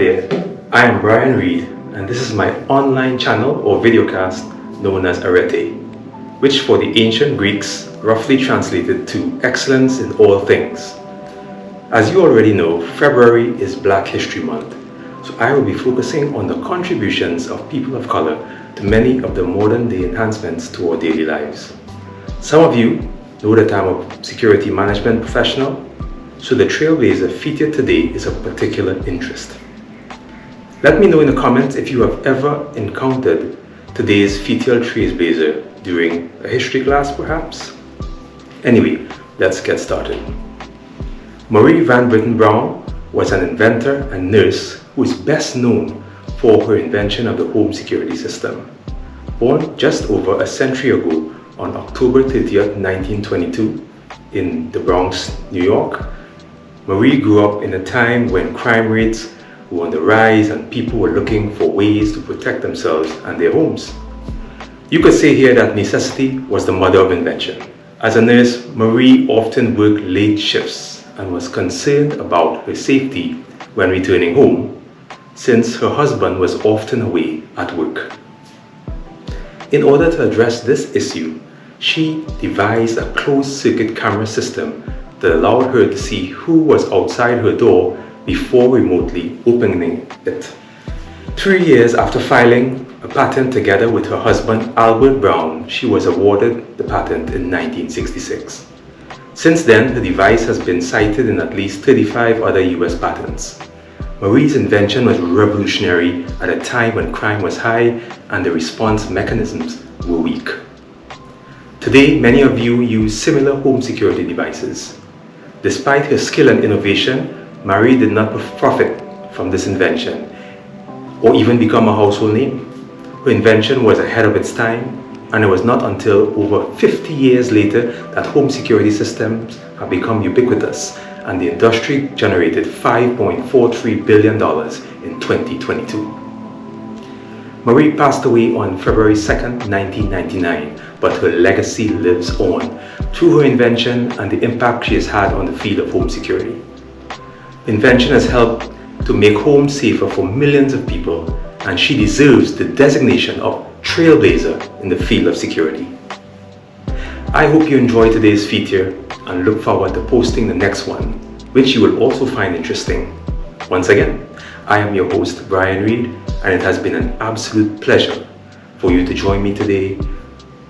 there, I am Brian Reed, and this is my online channel or videocast known as Arete, which for the ancient Greeks roughly translated to excellence in all things. As you already know, February is Black History Month, so I will be focusing on the contributions of people of color to many of the modern day enhancements to our daily lives. Some of you know that I'm a security management professional, so the Trailblazer featured today is of particular interest. Let me know in the comments if you have ever encountered today's featured Trailblazer during a history class perhaps. Anyway, let's get started. Marie Van Brittan Brown was an inventor and nurse who is best known for her invention of the home security system. Born just over a century ago on October 30th, 1922 in the Bronx, New York, Marie grew up in a time when crime rates were on the rise and people were looking for ways to protect themselves and their homes. You could say here that necessity was the mother of invention. As a nurse, Marie often worked late shifts and was concerned about her safety when returning home, since her husband was often away at work. In order to address this issue, she devised a closed-circuit camera system that allowed her to see who was outside her door before remotely opening it. 3 years after filing a patent together with her husband Albert Brown, she was awarded the patent in 1966. Since then, the device has been cited in at least 35 other US patents. Marie's invention was revolutionary at a time when crime was high and the response mechanisms were weak. Today, many of you use similar home security devices. Despite her skill and innovation, Marie did not profit from this invention or even become a household name. Her invention was ahead of its time, and it was not until over 50 years later that home security systems have become ubiquitous and the industry generated $5.43 billion in 2022. Marie passed away on February 2nd, 1999, but her legacy lives on through her invention and the impact she has had on the field of home security. Invention has helped to make homes safer for millions of people, and she deserves the designation of Trailblazer in the field of security. I hope you enjoyed today's feature and look forward to posting the next one, which you will also find interesting. Once again, I am your host, Brian Reed, and it has been an absolute pleasure for you to join me today.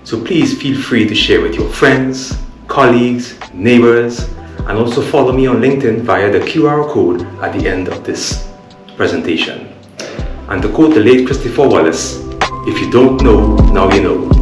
So please feel free to share with your friends, colleagues, neighbors, and also follow me on LinkedIn via the QR code at the end of this presentation. And to quote the late Christopher Wallace, if you don't know, now you know.